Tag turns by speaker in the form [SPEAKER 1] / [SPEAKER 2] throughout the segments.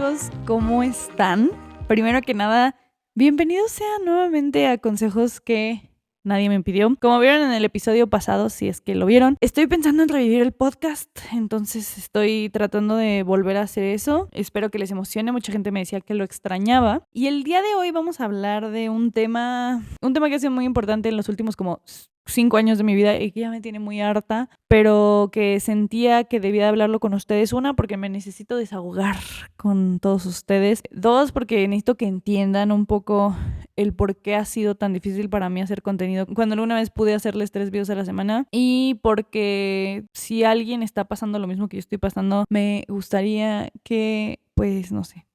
[SPEAKER 1] amigos, ¿cómo están? Primero que nada, bienvenidos sean nuevamente a Consejos que nadie me pidió. Como vieron en el episodio pasado, si es que lo vieron, estoy pensando en revivir el podcast, entonces estoy tratando de volver a hacer eso. Espero que les emocione, mucha gente me decía que lo extrañaba. Y el día de hoy vamos a hablar de un tema que ha sido muy importante en los últimos como 5 años de mi vida y que ya me tiene muy harta, pero que sentía que debía de hablarlo con ustedes. Una, porque me necesito desahogar con todos ustedes. Dos, porque necesito que entiendan un poco el por qué ha sido tan difícil para mí hacer contenido cuando alguna vez pude hacerles 3 videos a la semana. Y porque si alguien está pasando lo mismo que yo estoy pasando, me gustaría que, pues, no sé,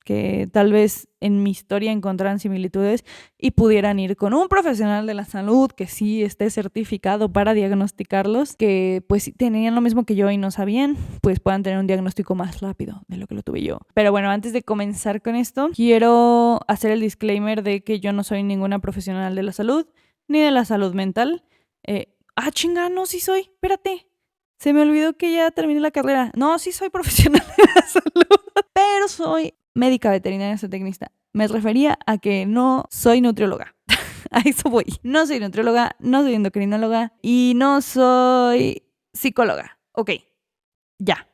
[SPEAKER 1] que tal vez en mi historia encontraran similitudes y pudieran ir con un profesional de la salud que sí esté certificado para diagnosticarlos, que pues si tenían lo mismo que yo y no sabían, pues puedan tener un diagnóstico más rápido de lo que lo tuve yo. Pero bueno, antes de comenzar con esto, quiero hacer el disclaimer de que yo no soy ninguna profesional de la salud ni de la salud mental. Chinga, no, sí soy, espérate. Se me olvidó que ya terminé la carrera. No, sí soy profesional de la salud, pero soy médica veterinaria zootecnista. Me refería a que no soy nutrióloga. A eso voy. No soy nutrióloga, no soy endocrinóloga y no soy psicóloga. Ok, ya.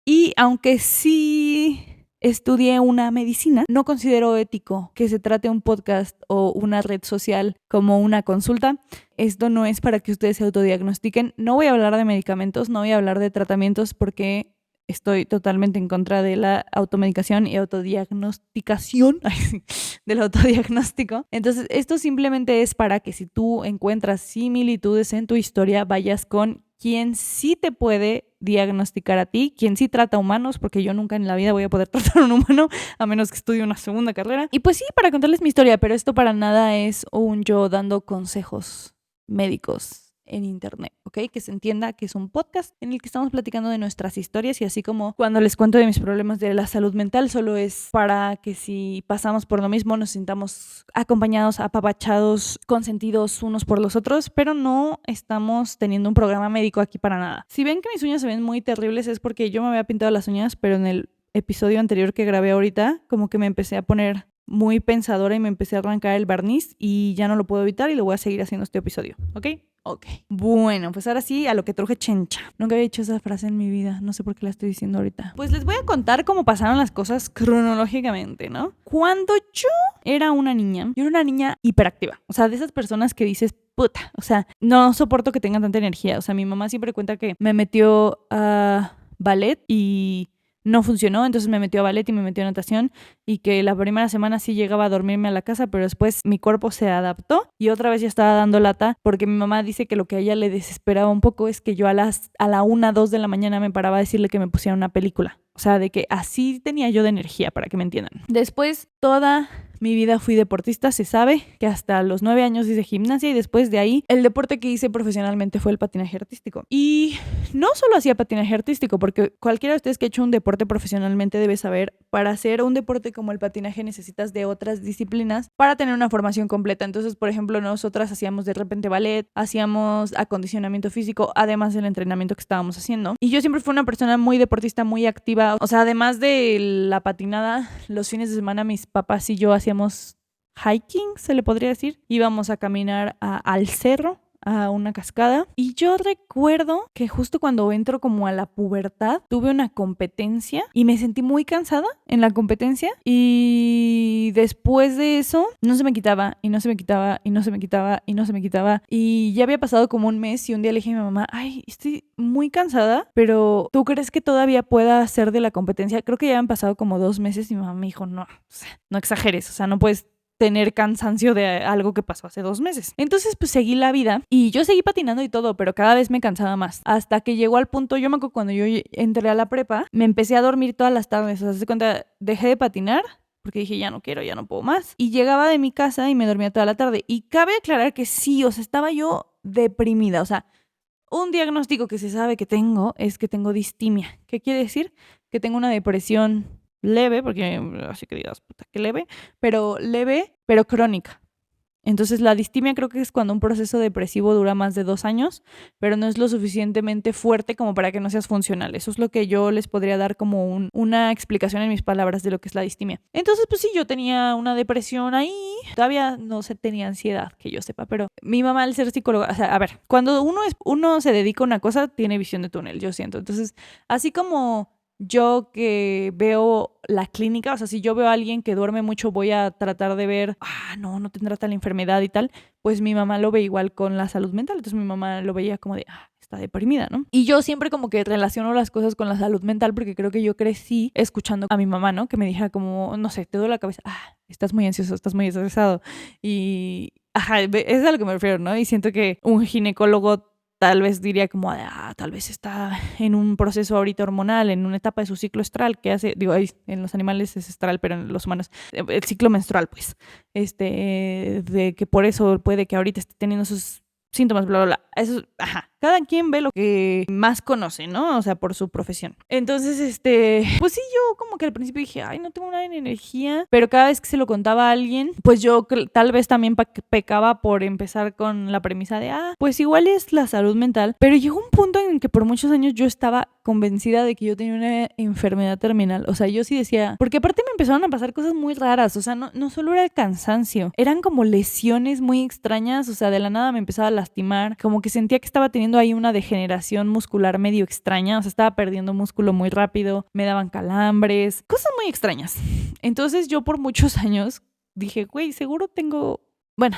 [SPEAKER 1] Y aunque sí estudié una medicina, no considero ético que se trate un podcast o una red social como una consulta. Esto no es para que ustedes se autodiagnostiquen. No voy a hablar de medicamentos, no voy a hablar de tratamientos porque estoy totalmente en contra de la automedicación y autodiagnosticación, del autodiagnóstico. Entonces, esto simplemente es para que si tú encuentras similitudes en tu historia, vayas con quien sí te puede diagnosticar a ti, quien sí trata humanos, porque yo nunca en la vida voy a poder tratar a un humano, a menos que estudie una segunda carrera. Y pues sí, para contarles mi historia, pero esto para nada es un yo dando consejos médicos en internet, ¿ok? Que se entienda que es un podcast en el que estamos platicando de nuestras historias y así como cuando les cuento de mis problemas de la salud mental, solo es para que si pasamos por lo mismo nos sintamos acompañados, apapachados, consentidos unos por los otros, pero no estamos teniendo un programa médico aquí para nada. Si ven que mis uñas se ven muy terribles es porque yo me había pintado las uñas, pero en el episodio anterior que grabé ahorita, como que me empecé a poner muy pensadora y me empecé a arrancar el barniz y ya no lo puedo evitar y lo voy a seguir haciendo este episodio, ¿ok? Ok. Bueno, pues ahora sí, a lo que truje chencha. Nunca había dicho esa frase en mi vida, no sé por qué la estoy diciendo ahorita. Pues les voy a contar cómo pasaron las cosas cronológicamente, ¿no? Cuando yo era una niña, yo era una niña hiperactiva. O sea, de esas personas que dices, puta, o sea, no soporto que tengan tanta energía. O sea, mi mamá siempre cuenta que me metió a ballet y no funcionó, entonces me metió a ballet y me metió a natación y que la primera semana sí llegaba a dormirme a la casa, pero después mi cuerpo se adaptó y otra vez ya estaba dando lata porque mi mamá dice que lo que a ella le desesperaba un poco es que yo a la 1, 2 de la mañana me paraba a decirle que me pusiera una película. O sea, de que así tenía yo de energía, para que me entiendan. Después, toda mi vida fui deportista, se sabe que hasta los 9 años hice gimnasia y después de ahí el deporte que hice profesionalmente fue el patinaje artístico. Y no solo hacía patinaje artístico, porque cualquiera de ustedes que ha hecho un deporte profesionalmente debe saber, para hacer un deporte como el patinaje necesitas de otras disciplinas para tener una formación completa. Entonces, por ejemplo, nosotras hacíamos de repente ballet, hacíamos acondicionamiento físico, además del entrenamiento que estábamos haciendo. Y yo siempre fui una persona muy deportista, muy activa. O sea, además de la patinada, los fines de semana mis papás y yo hacíamos hiking, se le podría decir. Íbamos a caminar al cerro, a una cascada. Y yo recuerdo que justo cuando entro como a la pubertad, tuve una competencia y me sentí muy cansada en la competencia. Y después de eso, no se me quitaba, y no se me quitaba, y no se me quitaba, y no se me quitaba. Y ya había pasado como un mes y un día le dije a mi mamá, ay, estoy muy cansada, pero ¿tú crees que todavía pueda hacer de la competencia? Creo que ya han pasado como 2 meses y mi mamá me dijo, no, o sea, no exageres, o sea, no puedes tener cansancio de algo que pasó hace 2 meses. Entonces, pues seguí la vida y yo seguí patinando y todo, pero cada vez me cansaba más. Hasta que llegó al punto, yo me acuerdo cuando yo entré a la prepa, me empecé a dormir todas las tardes. O sea, se cuenta, dejé de patinar porque dije, ya no quiero, ya no puedo más. Y llegaba de mi casa y me dormía toda la tarde. Y cabe aclarar que sí, o sea, estaba yo deprimida. O sea, un diagnóstico que se sabe que tengo es que tengo distimia. ¿Qué quiere decir? Que tengo una depresión leve, porque así que digas, puta, que leve, pero crónica. Entonces la distimia creo que es cuando un proceso depresivo dura más de 2 años, pero no es lo suficientemente fuerte como para que no seas funcional. Eso es lo que yo les podría dar como una explicación en mis palabras de lo que es la distimia. Entonces, pues sí, yo tenía una depresión ahí. Todavía no se tenía ansiedad, que yo sepa, pero mi mamá al ser psicóloga, o sea, a ver, cuando uno se dedica a una cosa, tiene visión de túnel, yo siento. Entonces, así como yo que veo la clínica, o sea, si yo veo a alguien que duerme mucho, voy a tratar de ver, no tendrá tal enfermedad y tal, pues mi mamá lo ve igual con la salud mental. Entonces mi mamá lo veía como de, está deprimida, ¿no? Y yo siempre como que relaciono las cosas con la salud mental porque creo que yo crecí escuchando a mi mamá, ¿no? Que me dijera como, no sé, te duele la cabeza, estás muy ansioso, estás muy estresado. Y, es a lo que me refiero, ¿no? Y siento que un ginecólogo tal vez diría como, tal vez está en un proceso ahorita hormonal, en una etapa de su ciclo estral, que hace, digo, en los animales es estral, pero en los humanos, el ciclo menstrual, pues, de que por eso puede que ahorita esté teniendo sus síntomas, bla, bla, bla. Eso, cada quien ve lo que más conoce, ¿no? O sea, por su profesión. Entonces, pues sí, yo como que al principio dije, no tengo una energía, pero cada vez que se lo contaba a alguien, pues yo tal vez también pecaba por empezar con la premisa de, pues igual es la salud mental, pero llegó un punto en que por muchos años yo estaba convencida de que yo tenía una enfermedad terminal. O sea, yo sí decía, porque aparte me empezaron a pasar cosas muy raras, o sea, no solo era el cansancio, eran como lesiones muy extrañas, o sea, de la nada me empezaba a lastimar, como que sentía que estaba teniendo ahí una degeneración muscular medio extraña, o sea, estaba perdiendo músculo muy rápido, me daban calambres, cosas muy extrañas. Entonces yo por muchos años dije, güey, seguro tengo, bueno,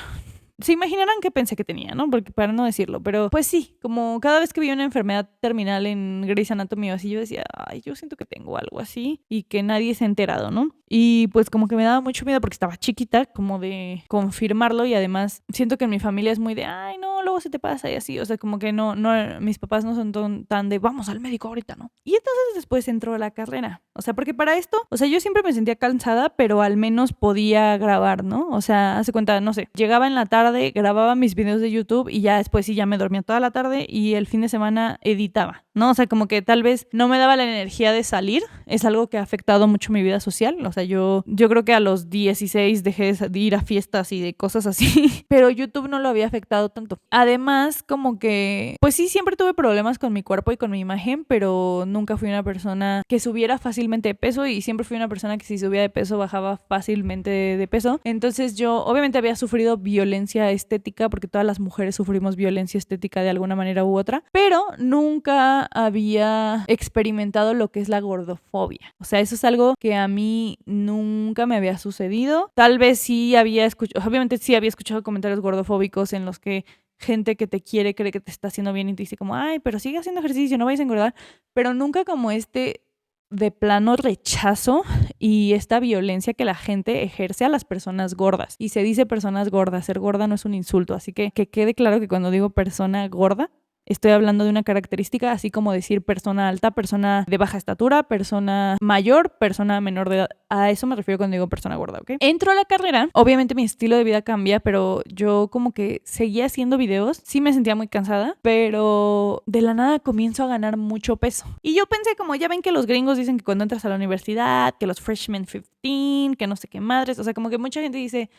[SPEAKER 1] se imaginarán qué pensé que tenía, ¿no? Porque para no decirlo, pero pues sí, como cada vez que vi una enfermedad terminal en Grey's Anatomy o así, yo decía, yo siento que tengo algo así y que nadie se ha enterado, ¿no? Y pues como que me daba mucho miedo porque estaba chiquita, como de confirmarlo, y además siento que en mi familia es muy de, no, luego se te pasa y así, o sea, como que no, mis papás no son tan de, vamos al médico ahorita, ¿no? Y entonces después entró a la carrera, o sea, porque para esto, o sea, yo siempre me sentía cansada, pero al menos podía grabar, ¿no? O sea, hace cuenta, no sé, llegaba en la tarde, grababa mis videos de YouTube y ya después sí ya me dormía toda la tarde y el fin de semana editaba, ¿no? O sea, como que tal vez no me daba la energía de salir, es algo que ha afectado mucho mi vida social, o sea, yo creo que a los 16 dejé de ir a fiestas y de cosas así, pero YouTube no lo había afectado tanto. Además, como que, pues sí, siempre tuve problemas con mi cuerpo y con mi imagen, pero nunca fui una persona que subiera fácilmente de peso y siempre fui una persona que si subía de peso bajaba fácilmente de peso. Entonces yo obviamente había sufrido violencia estética porque todas las mujeres sufrimos violencia estética de alguna manera u otra, pero nunca había experimentado lo que es la gordofobia. O sea, eso es algo que a mí nunca me había sucedido. Tal vez sí había escuchado, obviamente sí había escuchado comentarios gordofóbicos en los que gente que te quiere cree que te está haciendo bien y te dice como, pero sigue haciendo ejercicio, no vayas a engordar, pero nunca como de plano rechazo y esta violencia que la gente ejerce a las personas gordas. Y se dice personas gordas, ser gorda no es un insulto, así que quede claro que cuando digo persona gorda, estoy hablando de una característica, así como decir persona alta, persona de baja estatura, persona mayor, persona menor de edad. A eso me refiero cuando digo persona gorda, ¿ok? Entro a la carrera, obviamente mi estilo de vida cambia, pero yo como que seguía haciendo videos, sí me sentía muy cansada, pero de la nada comienzo a ganar mucho peso. Y yo pensé, como ya ven que los gringos dicen que cuando entras a la universidad, que los freshmen 15, que no sé qué madres, o sea, como que mucha gente dice,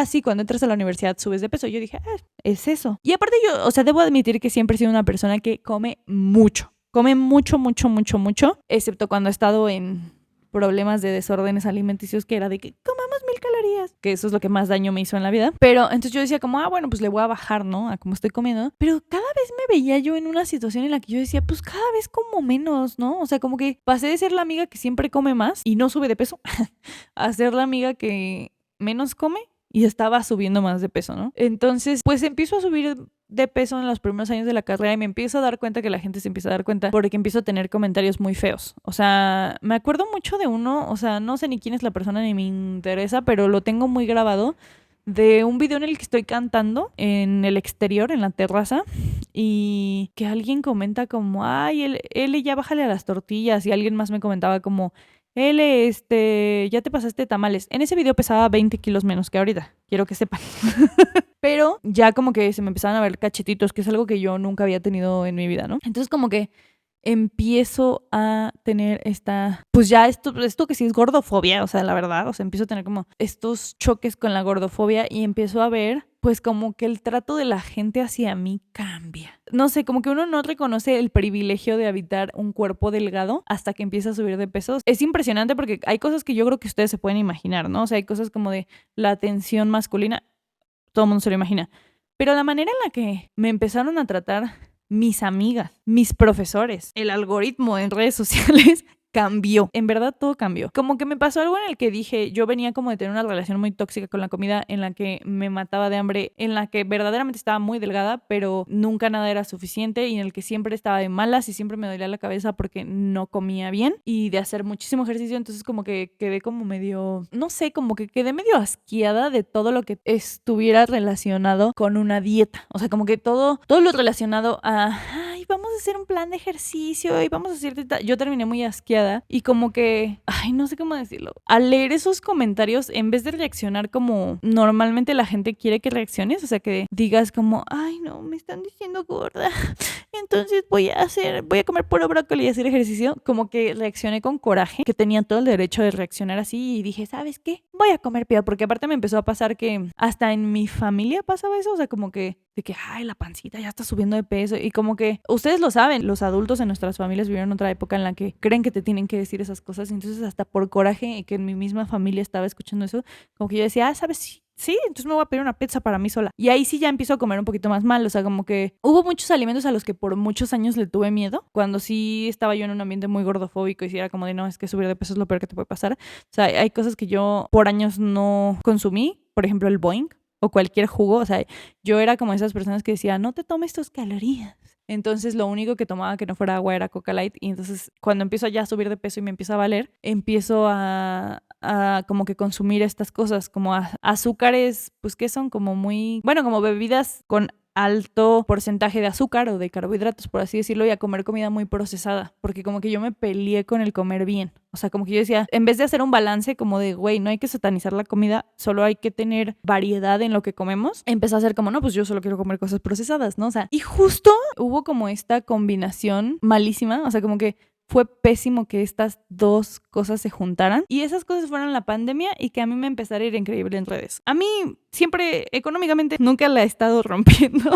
[SPEAKER 1] sí, cuando entras a la universidad subes de peso. Yo dije, es eso. Y aparte yo, o sea, debo admitir que siempre he sido una persona que come mucho. Come mucho, mucho, mucho, mucho. Excepto cuando he estado en problemas de desórdenes alimenticios, que era de que comamos 1000 calorías. Que eso es lo que más daño me hizo en la vida. Pero entonces yo decía como, bueno, pues le voy a bajar, ¿no? A cómo estoy comiendo. Pero cada vez me veía yo en una situación en la que yo decía, pues cada vez como menos, ¿no? O sea, como que pasé de ser la amiga que siempre come más y no sube de peso a ser la amiga que menos come y estaba subiendo más de peso, ¿no? Entonces, pues empiezo a subir de peso en los primeros años de la carrera y me empiezo a dar cuenta que la gente se empieza a dar cuenta porque empiezo a tener comentarios muy feos. O sea, me acuerdo mucho de uno, o sea, no sé ni quién es la persona ni me interesa, pero lo tengo muy grabado, de un video en el que estoy cantando en el exterior, en la terraza, y que alguien comenta como, él ya bájale a las tortillas, y alguien más me comentaba como, ya te pasaste tamales. En ese video pesaba 20 kilos menos que ahorita, quiero que sepan. Pero ya como que se me empezaban a ver cachetitos, que es algo que yo nunca había tenido en mi vida, ¿no? Entonces como que empiezo a tener pues ya esto que sí es gordofobia, o sea, la verdad, o sea, empiezo a tener como estos choques con la gordofobia y empiezo a ver pues como que el trato de la gente hacia mí cambia. No sé, como que uno no reconoce el privilegio de habitar un cuerpo delgado hasta que empieza a subir de peso. Es impresionante porque hay cosas que yo creo que ustedes se pueden imaginar, ¿no? O sea, hay cosas como de la atención masculina, todo el mundo se lo imagina. Pero la manera en la que me empezaron a tratar mis amigas, mis profesores, el algoritmo en redes sociales cambió. En verdad todo cambió. Como que me pasó algo en el que dije, yo venía como de tener una relación muy tóxica con la comida, en la que me mataba de hambre, en la que verdaderamente estaba muy delgada, pero nunca nada era suficiente, y en el que siempre estaba de malas y siempre me dolía la cabeza porque no comía bien, y de hacer muchísimo ejercicio. Entonces como que quedé como medio, no sé, como que quedé medio asqueada de todo lo que estuviera relacionado con una dieta. O sea, como que todo lo relacionado a, ay, vamos a hacer un plan de ejercicio y vamos a hacer dieta. Yo terminé muy asqueada y como que, ay, no sé cómo decirlo. Al leer esos comentarios, en vez de reaccionar como normalmente la gente quiere que reacciones, o sea, que digas como, ay, no, me están diciendo gorda, entonces voy a comer puro brócoli y hacer ejercicio, como que reaccioné con coraje, que tenía todo el derecho de reaccionar así, y dije, ¿sabes qué? Voy a comer peor, porque aparte me empezó a pasar que hasta en mi familia pasaba eso, o sea, como que de que, ay, la pancita ya está subiendo de peso, y como que ustedes lo saben, los adultos en nuestras familias vivieron otra época en la que creen que te tienen que decir esas cosas, y entonces hasta por coraje que en mi misma familia estaba escuchando eso, como que yo decía, ¿sabes? Sí, entonces me voy a pedir una pizza para mí sola. Y ahí sí ya empiezo a comer un poquito más mal. O sea, como que hubo muchos alimentos a los que por muchos años le tuve miedo. Cuando sí estaba yo en un ambiente muy gordofóbico y sí era como de, no, es que subir de peso es lo peor que te puede pasar. O sea, hay cosas que yo por años no consumí. Por ejemplo, el Boing o cualquier jugo. O sea, yo era como esas personas que decían, no te tomes tus calorías. Entonces lo único que tomaba que no fuera agua era Coca Light. Y entonces cuando empiezo ya a subir de peso y me empieza a valer, empiezo a como que consumir estas cosas, como azúcares, pues que son como muy, bueno, como bebidas con alto porcentaje de azúcar o de carbohidratos, por así decirlo, y a comer comida muy procesada, porque como que yo me peleé con el comer bien. O sea, como que yo decía, en vez de hacer un balance como de, güey, no hay que satanizar la comida, solo hay que tener variedad en lo que comemos, empecé a hacer como, no, pues yo solo quiero comer cosas procesadas, ¿no? O sea, y justo hubo como esta combinación malísima, o sea, como que fue pésimo que estas dos cosas se juntaran, y esas cosas fueron la pandemia y que a mí me empezara a ir increíble en redes. A mí siempre económicamente nunca la he estado rompiendo,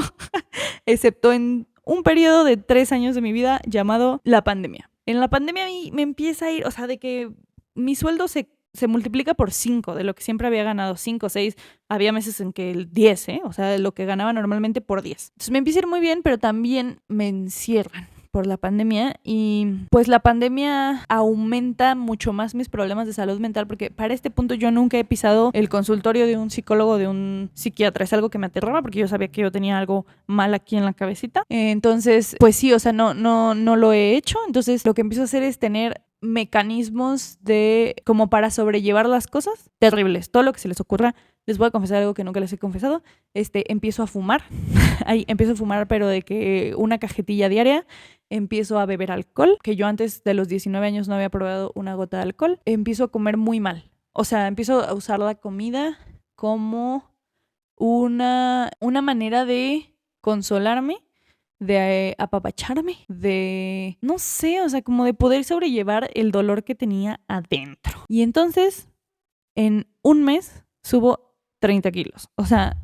[SPEAKER 1] excepto en un periodo de 3 años de mi vida llamado la pandemia. En la pandemia a mí me empieza a ir, o sea, de que mi sueldo se multiplica por 5 de lo que siempre había ganado, 5, 6, había meses en que el 10, o sea, de lo que ganaba normalmente por 10. Entonces me empieza a ir muy bien, pero también me encierran por la pandemia, y pues la pandemia aumenta mucho más mis problemas de salud mental, porque para este punto yo nunca he pisado el consultorio de un psicólogo, de un psiquiatra. Es algo que me aterraba porque yo sabía que yo tenía algo mal aquí en la cabecita. Entonces, pues sí, o sea, no lo he hecho. Entonces lo que empiezo a hacer es tener mecanismos de como para sobrellevar las cosas terribles, todo lo que se les ocurra. Les voy a confesar algo que nunca les he confesado. Empiezo a fumar. Ahí empiezo a fumar, pero de que una cajetilla diaria. Empiezo a beber alcohol, que yo antes de los 19 años no había probado una gota de alcohol. Empiezo a comer muy mal. O sea, empiezo a usar la comida como una manera de consolarme, de apapacharme, de, no sé, o sea, como de poder sobrellevar el dolor que tenía adentro. Y entonces, en un mes, subo 30 kilos. O sea,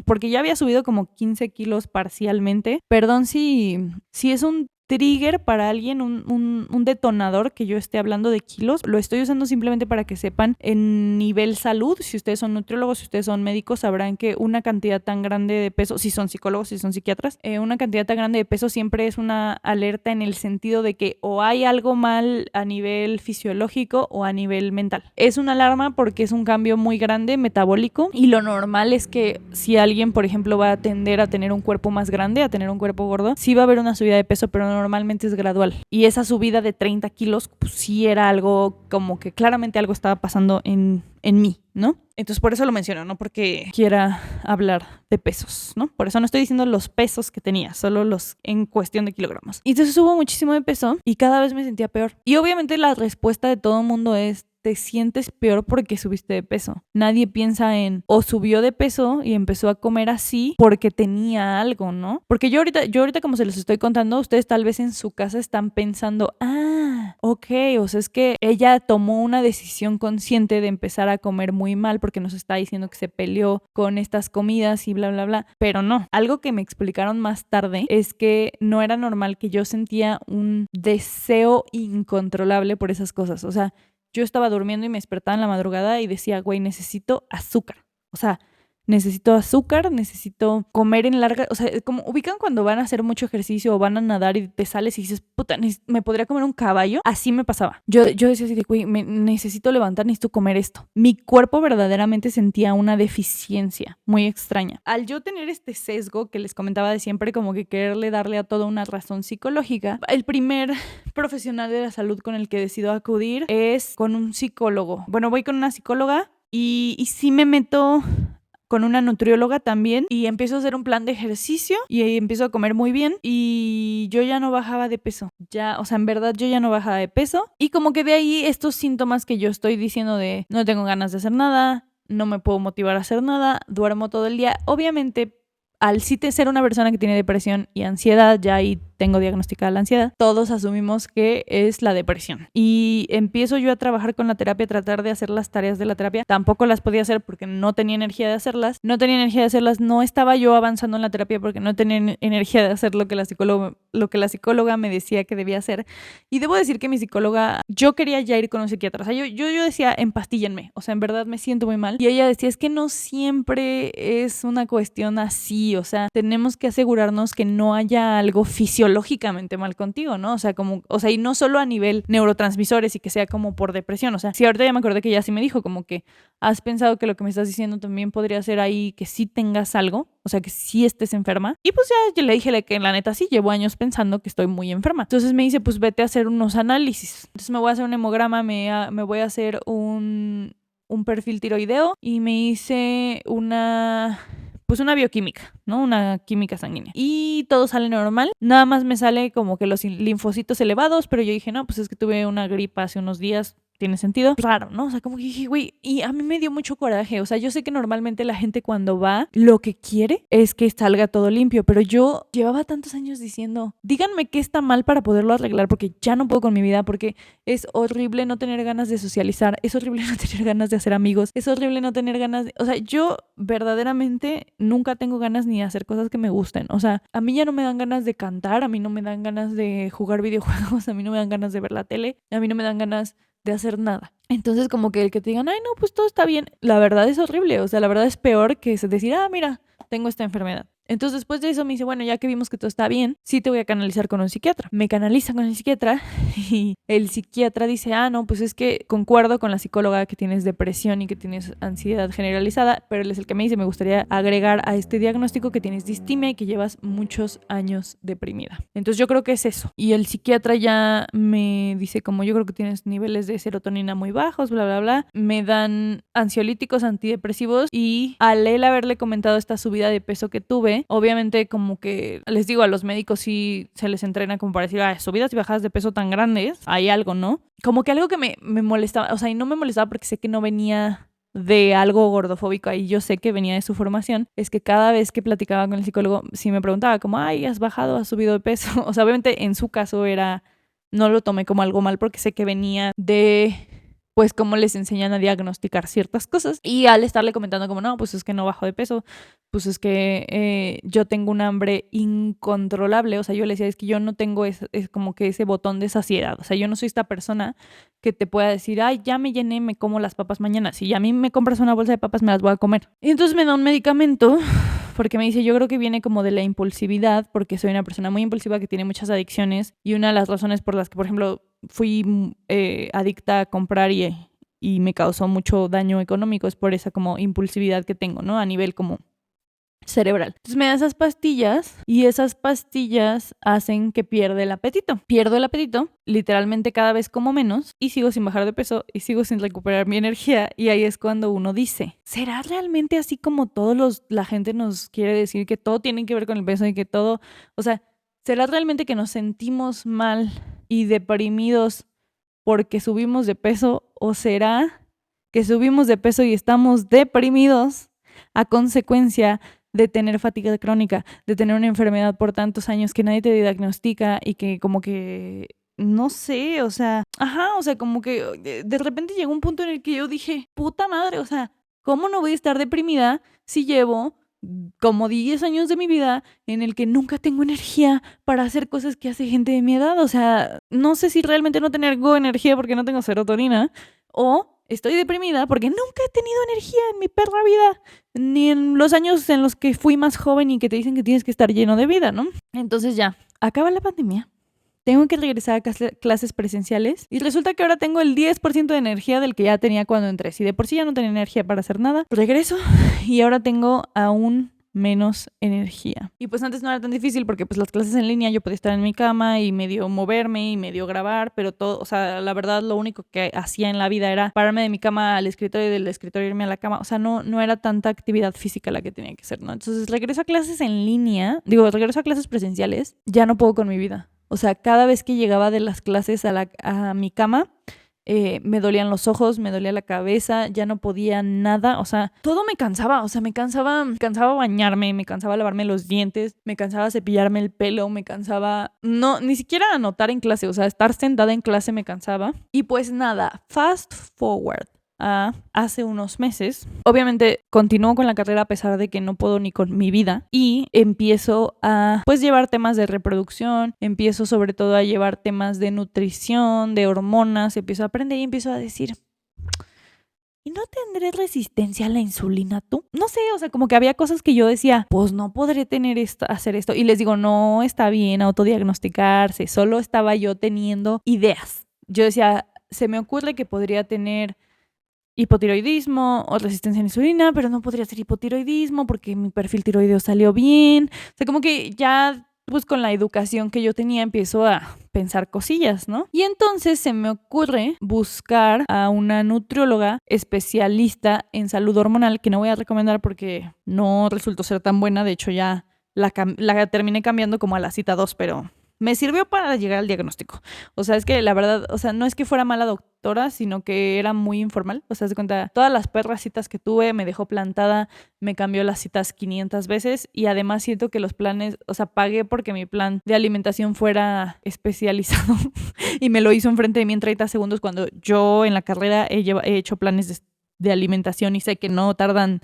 [SPEAKER 1] porque ya había subido como 15 kilos parcialmente. Perdón si es un trigger para alguien, un detonador que yo esté hablando de kilos. Lo estoy usando simplemente para que sepan en nivel salud. Si ustedes son nutriólogos, si ustedes son médicos, sabrán que una cantidad tan grande de peso, si son psicólogos, si son psiquiatras, una cantidad tan grande de peso siempre es una alerta en el sentido de que o hay algo mal a nivel fisiológico o a nivel mental. Es una alarma porque es un cambio muy grande metabólico, y lo normal es que si alguien, por ejemplo, va a tender a tener un cuerpo más grande, a tener un cuerpo gordo, sí va a haber una subida de peso, pero normalmente es gradual. Y esa subida de 30 kilos, pues sí era algo como que claramente algo estaba pasando en mí, ¿no? Entonces por eso lo menciono, no porque quiera hablar de pesos, ¿no? Por eso no estoy diciendo los pesos que tenía, solo los en cuestión de kilogramos. Y entonces subo muchísimo de peso y cada vez me sentía peor. Y obviamente la respuesta de todo el mundo es, te sientes peor porque subiste de peso. Nadie piensa en o subió de peso y empezó a comer así porque tenía algo, ¿no? Porque yo ahorita como se los estoy contando, ustedes tal vez en su casa están pensando, ok, o sea, es que ella tomó una decisión consciente de empezar a comer muy mal porque nos está diciendo que se peleó con estas comidas y bla, bla, bla. Pero no, algo que me explicaron más tarde es que no era normal, que yo sentía un deseo incontrolable por esas cosas. O sea, yo estaba durmiendo y me despertaba en la madrugada y decía, güey, necesito azúcar. O sea, necesito azúcar, necesito comer en larga... O sea, como ubican cuando van a hacer mucho ejercicio o van a nadar y te sales y dices, puta, ¿me podría comer un caballo? Así me pasaba. Yo decía así de, güey, me necesito levantar, necesito comer esto. Mi cuerpo verdaderamente sentía una deficiencia muy extraña. Al yo tener este sesgo que les comentaba de siempre, como que quererle darle a todo una razón psicológica, el primer profesional de la salud con el que decido acudir es con un psicólogo. Bueno, voy con una psicóloga y sí me meto con una nutrióloga también y empiezo a hacer un plan de ejercicio y empiezo a comer muy bien y yo ya no bajaba de peso. Ya, o sea, en verdad yo ya no bajaba de peso y como que de ahí estos síntomas que yo estoy diciendo de no tengo ganas de hacer nada, no me puedo motivar a hacer nada, duermo todo el día. Obviamente, al sí ser una persona que tiene depresión y ansiedad, ya ahí tengo diagnosticada la ansiedad, todos asumimos que es la depresión. Y empiezo yo a trabajar con la terapia, a tratar de hacer las tareas de la terapia. Tampoco las podía hacer porque no tenía energía de hacerlas. No estaba yo avanzando en la terapia porque no tenía energía de hacer lo que la psicóloga me decía que debía hacer. Y debo decir que mi psicóloga, yo quería ya ir con un psiquiatra. O sea, yo decía, empastíllenme. O sea, en verdad me siento muy mal. Y ella decía, es que no siempre es una cuestión así. O sea, tenemos que asegurarnos que no haya algo fisiológicamente mal contigo, ¿no? Y no solo a nivel neurotransmisores y que sea como por depresión. O sea, sí, ahorita ya me acordé que ella sí me dijo como que has pensado que lo que me estás diciendo también podría ser ahí que sí tengas algo, o sea, que sí estés enferma. Y pues ya yo le dije que la neta sí, llevo años pensando que estoy muy enferma. Entonces me dice, pues vete a hacer unos análisis. Entonces me voy a hacer un hemograma, me voy a hacer un perfil tiroideo y me hice una bioquímica, ¿no? Una química sanguínea. Y todo sale normal. Nada más me sale como que los linfocitos elevados, pero yo dije, no, pues es que tuve una gripa hace unos días. Tiene sentido. Raro, ¿no? O sea, como que dije, güey, y a mí me dio mucho coraje. O sea, yo sé que normalmente la gente cuando va, lo que quiere es que salga todo limpio, pero yo llevaba tantos años diciendo, díganme qué está mal para poderlo arreglar, porque ya no puedo con mi vida, porque es horrible no tener ganas de socializar, es horrible no tener ganas de hacer amigos, es horrible no tener ganas de... O sea, yo verdaderamente nunca tengo ganas ni de hacer cosas que me gusten. O sea, a mí ya no me dan ganas de cantar, a mí no me dan ganas de jugar videojuegos, a mí no me dan ganas de ver la tele, a mí no me dan ganas de hacer nada. Entonces como que el que te digan, ay no, pues todo está bien, la verdad es horrible, o sea, la verdad es peor que decir, mira, tengo esta enfermedad. Entonces después de eso me dice, bueno, ya que vimos que todo está bien, sí te voy a canalizar con un psiquiatra. Me canaliza con el psiquiatra y el psiquiatra dice, no, pues es que concuerdo con la psicóloga que tienes depresión y que tienes ansiedad generalizada, pero él es el que me dice, me gustaría agregar a este diagnóstico que tienes distimia y que llevas muchos años deprimida. Entonces yo creo que es eso. Y el psiquiatra ya me dice, como yo creo que tienes niveles de serotonina muy bajos, bla, bla, bla. Me dan ansiolíticos, antidepresivos y al él haberle comentado esta subida de peso que tuve, obviamente como que les digo, a los médicos sí se les entrena como para decir, subidas y bajadas de peso tan grandes, hay algo, ¿no? Como que algo que me molestaba, o sea, y no me molestaba porque sé que no venía de algo gordofóbico, ahí yo sé que venía de su formación, es que cada vez que platicaba con el psicólogo, sí me preguntaba como, has bajado, has subido de peso. O sea, obviamente en su caso no lo tomé como algo mal porque sé que venía de... pues cómo les enseñan a diagnosticar ciertas cosas. Y al estarle comentando como, no, pues es que no bajo de peso, pues es que yo tengo un hambre incontrolable. O sea, yo le decía, es que yo no tengo es como que ese botón de saciedad. O sea, yo no soy esta persona que te pueda decir, ya me llené, me como las papas mañana. Si a mí me compras una bolsa de papas, me las voy a comer. Y entonces me da un medicamento porque me dice, yo creo que viene como de la impulsividad, porque soy una persona muy impulsiva que tiene muchas adicciones. Y una de las razones por las que, por ejemplo, fui adicta a comprar y me causó mucho daño económico es por esa como impulsividad que tengo, ¿no? A nivel como cerebral. Entonces me da esas pastillas y esas pastillas hacen que pierda el apetito. Pierdo el apetito, literalmente cada vez como menos y sigo sin bajar de peso y sigo sin recuperar mi energía y ahí es cuando uno dice, ¿será realmente así como la gente nos quiere decir que todo tiene que ver con el peso y que todo, o sea, ¿será realmente que nos sentimos mal y deprimidos porque subimos de peso o será que subimos de peso y estamos deprimidos a consecuencia de tener fatiga crónica, de tener una enfermedad por tantos años que nadie te diagnostica y que como que, no sé, o sea, como que de repente llegó un punto en el que yo dije, puta madre, o sea, ¿cómo no voy a estar deprimida si llevo como 10 años de mi vida en el que nunca tengo energía para hacer cosas que hace gente de mi edad? O sea, no sé si realmente no tengo energía porque no tengo serotonina o estoy deprimida porque nunca he tenido energía en mi perra vida, ni en los años en los que fui más joven y que te dicen que tienes que estar lleno de vida, ¿no? Entonces ya, acaba la pandemia. Tengo que regresar a clases presenciales y resulta que ahora tengo el 10% de energía del que ya tenía cuando entré. Si de por sí ya no tenía energía para hacer nada, regreso y ahora tengo aún menos energía. Y pues antes no era tan difícil porque pues las clases en línea yo podía estar en mi cama y medio moverme y medio grabar, pero todo, o sea, la verdad lo único que hacía en la vida era pararme de mi cama al escritorio y del escritorio irme a la cama. O sea, no era tanta actividad física la que tenía que hacer, ¿no? Entonces regreso a clases en línea, regreso a clases presenciales, ya no puedo con mi vida. O sea, cada vez que llegaba de las clases a mi cama, me dolían los ojos, me dolía la cabeza, ya no podía nada, o sea, todo me cansaba, o sea, me cansaba bañarme, me cansaba lavarme los dientes, me cansaba cepillarme el pelo, me cansaba, no, ni siquiera anotar en clase, o sea, estar sentada en clase me cansaba. Y pues nada, fast forward a hace unos meses. Obviamente continúo con la carrera a pesar de que no puedo ni con mi vida y empiezo a pues llevar temas de reproducción, empiezo sobre todo a llevar temas de nutrición, de hormonas, empiezo a aprender y empiezo a decir, ¿y no tendré resistencia a la insulina tú? No sé, o sea, como que había cosas que yo decía, pues no podré hacer esto. Y les digo, no está bien autodiagnosticarse, solo estaba yo teniendo ideas. Yo decía, se me ocurre que podría tener hipotiroidismo o resistencia a la insulina, pero no podría ser hipotiroidismo porque mi perfil tiroideo salió bien. O sea, como que ya pues con la educación que yo tenía empiezo a pensar cosillas, ¿no? Y entonces se me ocurre buscar a una nutrióloga especialista en salud hormonal, que no voy a recomendar porque no resultó ser tan buena. De hecho, ya la terminé cambiando como a la cita 2, pero me sirvió para llegar al diagnóstico. O sea, es que la verdad, o sea, no es que fuera mala doctora, sino que era muy informal. O sea, se cuenta, todas las perras citas que tuve me dejó plantada, me cambió las citas 500 veces y además siento que los planes, o sea, pagué porque mi plan de alimentación fuera especializado y me lo hizo enfrente de mí en 30 segundos cuando yo en la carrera he hecho planes de alimentación y sé que no tardan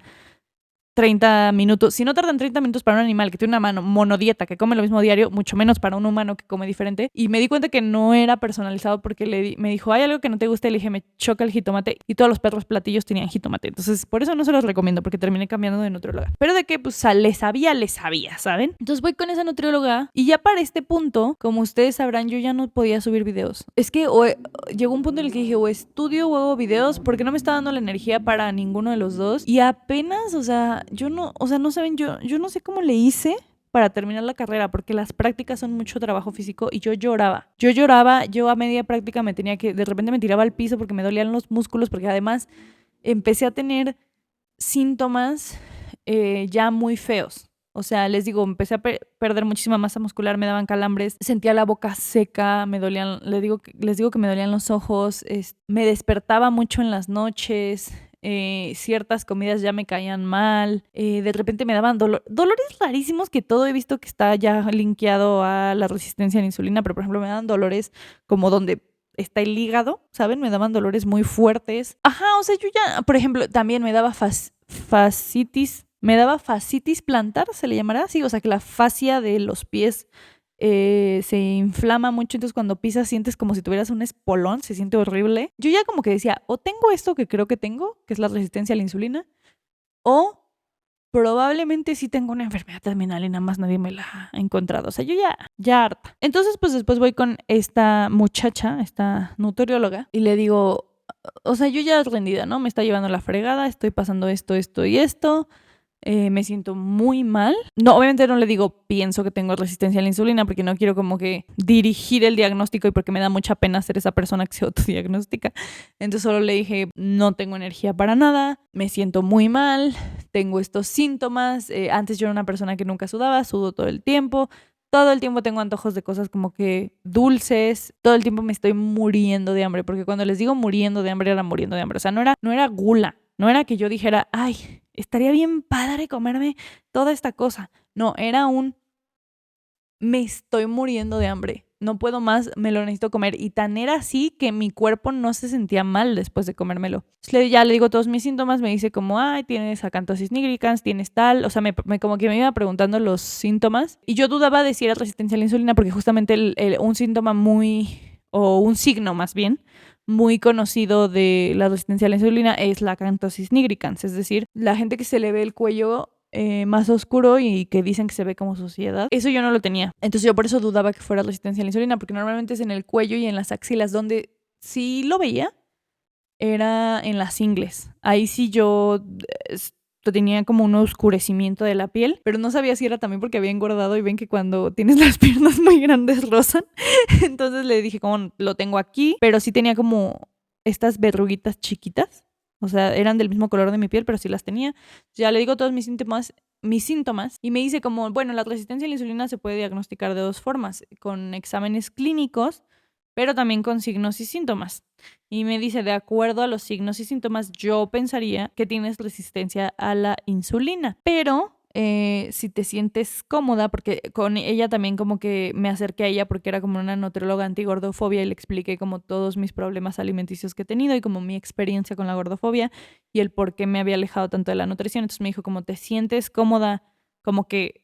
[SPEAKER 1] 30 minutos. Si no tardan 30 minutos para un animal que tiene una monodieta, que come lo mismo diario, mucho menos para un humano que come diferente. Y me di cuenta que no era personalizado porque me dijo, ¿hay algo que no te guste? Le dije, me choca el jitomate. Y todos los perros platillos tenían jitomate. Entonces, por eso no se los recomiendo, porque terminé cambiando de nutrióloga. Pero de que, pues, le sabía, ¿saben? Entonces voy con esa nutrióloga y ya para este punto, como ustedes sabrán, yo ya no podía subir videos. Es que llegó un punto en el que dije, o estudio o hago videos, porque no me está dando la energía para ninguno de los dos. Y apenas, o sea, no saben, yo no sé cómo le hice para terminar la carrera, porque las prácticas son mucho trabajo físico y yo lloraba, yo a media práctica de repente me tiraba al piso porque me dolían los músculos, porque además empecé a tener síntomas ya muy feos. O sea, les digo, empecé a perder muchísima masa muscular, me daban calambres, sentía la boca seca, me dolían, les digo que me dolían los ojos, me despertaba mucho en las noches. Ciertas comidas ya me caían mal, de repente me daban dolores rarísimos que todo he visto que está ya linkeado a la resistencia a la insulina, pero por ejemplo me daban dolores como donde está el hígado, ¿saben? Me daban dolores muy fuertes. Ajá, o sea, yo ya, por ejemplo, también me daba fascitis plantar, se le llamará así, o sea que la fascia de los pies se inflama mucho, entonces cuando pisas sientes como si tuvieras un espolón, se siente horrible. Yo ya como que decía, o tengo esto que creo que tengo, que es la resistencia a la insulina, o probablemente sí tengo una enfermedad terminal y nada más nadie me la ha encontrado. O sea, yo ya harta. Entonces, pues después voy con esta muchacha, esta nutrióloga, y le digo, o sea, yo ya rendida, ¿no? Me está llevando la fregada, estoy pasando esto y esto. Me siento muy mal. No, obviamente no le digo pienso que tengo resistencia a la insulina porque no quiero como que dirigir el diagnóstico y porque me da mucha pena ser esa persona que se autodiagnostica. Entonces solo le dije no tengo energía para nada, me siento muy mal, tengo estos síntomas. Antes yo era una persona que nunca sudaba, sudo todo el tiempo. todo el tiempo tengo antojos de cosas como que dulces, todo el tiempo me estoy muriendo de hambre, porque cuando les digo muriendo de hambre, era muriendo de hambre. O sea, no era gula, no era que yo dijera, ay, estaría bien padre comerme toda esta cosa. No, era me estoy muriendo de hambre. No puedo más, me lo necesito comer. Y tan era así que mi cuerpo no se sentía mal después de comérmelo. Entonces ya le digo todos mis síntomas, me dice como, ay, tienes acantosis nigricans, tienes tal. O sea, como que me iba preguntando los síntomas. Y yo dudaba de si era resistencia a la insulina porque justamente un síntoma o un signo más bien, muy conocido de la resistencia a la insulina es la acantosis nigricans. Es decir, la gente que se le ve el cuello más oscuro y que dicen que se ve como suciedad. Eso yo no lo tenía. Entonces yo por eso dudaba que fuera resistencia a la insulina, porque normalmente es en el cuello y en las axilas donde sí lo veía, era en las ingles. Ahí sí yo tenía como un oscurecimiento de la piel, pero no sabía si era también porque había engordado y ven que cuando tienes las piernas muy grandes rozan. Entonces le dije como lo tengo aquí, pero sí tenía como estas verruguitas chiquitas. O sea, eran del mismo color de mi piel, pero sí las tenía. Ya le digo todos mis síntomas y me dice como, bueno, la resistencia a la insulina se puede diagnosticar de dos formas, con exámenes clínicos, pero también con signos y síntomas. Y me dice, de acuerdo a los signos y síntomas, yo pensaría que tienes resistencia a la insulina, pero si te sientes cómoda, porque con ella también como que me acerqué a ella porque era como una nutrióloga antigordofobia y le expliqué como todos mis problemas alimenticios que he tenido y como mi experiencia con la gordofobia y el por qué me había alejado tanto de la nutrición. Entonces me dijo, como te sientes cómoda, como que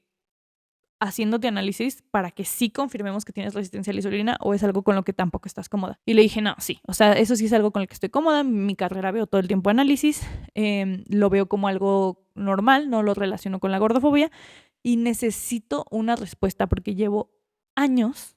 [SPEAKER 1] haciéndote análisis para que sí confirmemos que tienes resistencia a la insulina o es algo con lo que tampoco estás cómoda. Y le dije, no, sí, o sea, eso sí es algo con lo que estoy cómoda. En mi carrera veo todo el tiempo análisis, lo veo como algo normal, no lo relaciono con la gordofobia y necesito una respuesta porque llevo años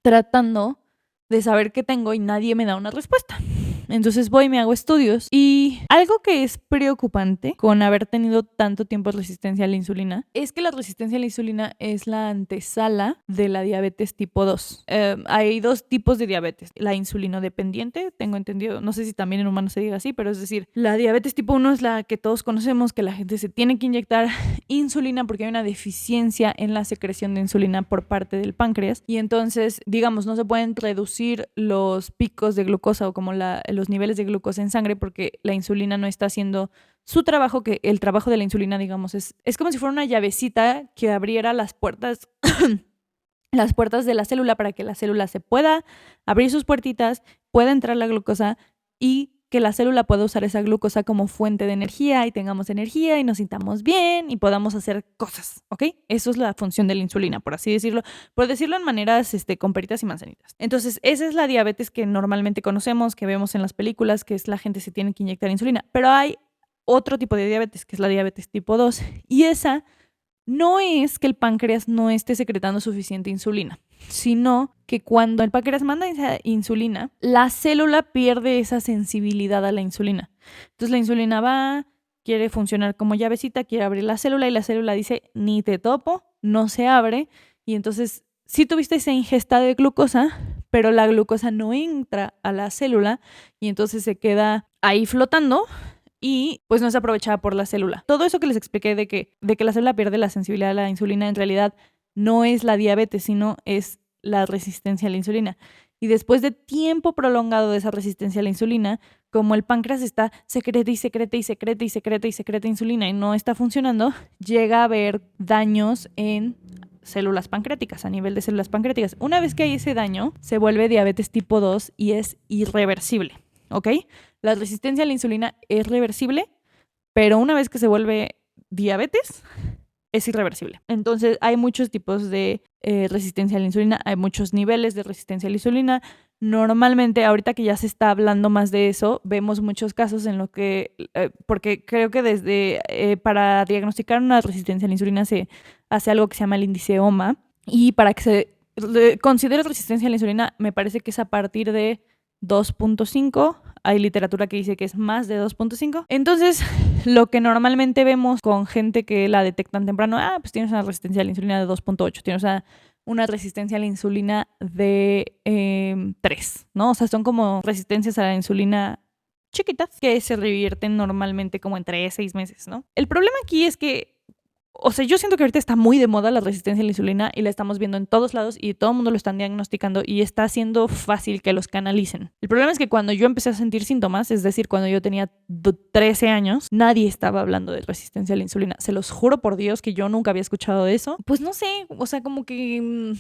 [SPEAKER 1] tratando de saber qué tengo y nadie me da una respuesta. Entonces voy y me hago estudios y algo que es preocupante con haber tenido tanto tiempo de resistencia a la insulina es que la resistencia a la insulina es la antesala de la diabetes tipo 2. Hay dos tipos de diabetes. La insulinodependiente, tengo entendido, no sé si también en humanos se diga así, pero es decir, la diabetes tipo 1 es la que todos conocemos, que la gente se tiene que inyectar insulina porque hay una deficiencia en la secreción de insulina por parte del páncreas y entonces, digamos, no se pueden reducir los picos de glucosa o como los niveles de glucosa en sangre porque la insulina no está haciendo su trabajo, que el trabajo de la insulina, digamos, es como si fuera una llavecita que abriera las puertas las puertas de la célula para que la célula se pueda abrir sus puertitas, pueda entrar la glucosa y que la célula pueda usar esa glucosa como fuente de energía y tengamos energía y nos sintamos bien y podamos hacer cosas, ¿ok? Eso es la función de la insulina, por así decirlo, por decirlo en maneras con peritas y manzanitas. Entonces, esa es la diabetes que normalmente conocemos, que vemos en las películas, que es la gente se tiene que inyectar insulina, pero hay otro tipo de diabetes, que es la diabetes tipo 2, y esa no es que el páncreas no esté secretando suficiente insulina, sino que cuando el páncreas manda esa insulina, la célula pierde esa sensibilidad a la insulina. Entonces la insulina va, quiere funcionar como llavecita, quiere abrir la célula y la célula dice, ni te topo, no se abre. Y entonces sí tuviste esa ingesta de glucosa, pero la glucosa no entra a la célula y entonces se queda ahí flotando y pues no es aprovechada por la célula. Todo eso que les expliqué de que la célula pierde la sensibilidad a la insulina en realidad no es la diabetes, sino es la resistencia a la insulina. Y después de tiempo prolongado de esa resistencia a la insulina, como el páncreas está secreta y secreta y secreta y secreta y secreta insulina y no está funcionando, llega a haber daños en células pancreáticas, a nivel de células pancreáticas. Una vez que hay ese daño, se vuelve diabetes tipo 2 y es irreversible, ¿ok? La resistencia a la insulina es reversible, pero una vez que se vuelve diabetes, es irreversible. Entonces, hay muchos tipos de resistencia a la insulina, hay muchos niveles de resistencia a la insulina. Normalmente, ahorita que ya se está hablando más de eso, vemos muchos casos en lo que, porque creo que desde, para diagnosticar una resistencia a la insulina se hace algo que se llama el índice OMA, y para que se considere resistencia a la insulina, me parece que es a partir de 2.5, hay literatura que dice que es más de 2.5. Entonces, lo que normalmente vemos con gente que la detectan temprano, pues tienes una resistencia a la insulina de 2.8, tienes una resistencia a la insulina de 3, ¿no? O sea, son como resistencias a la insulina chiquitas que se revierten normalmente como entre 6 meses, ¿no? El problema aquí es que O sea, yo siento que ahorita está muy de moda la resistencia a la insulina y la estamos viendo en todos lados y todo el mundo lo están diagnosticando y está siendo fácil que los canalicen. El problema es que cuando yo empecé a sentir síntomas, es decir, cuando yo tenía 13 años, nadie estaba hablando de resistencia a la insulina. Se los juro por Dios que yo nunca había escuchado de eso. Pues no sé, o sea, como que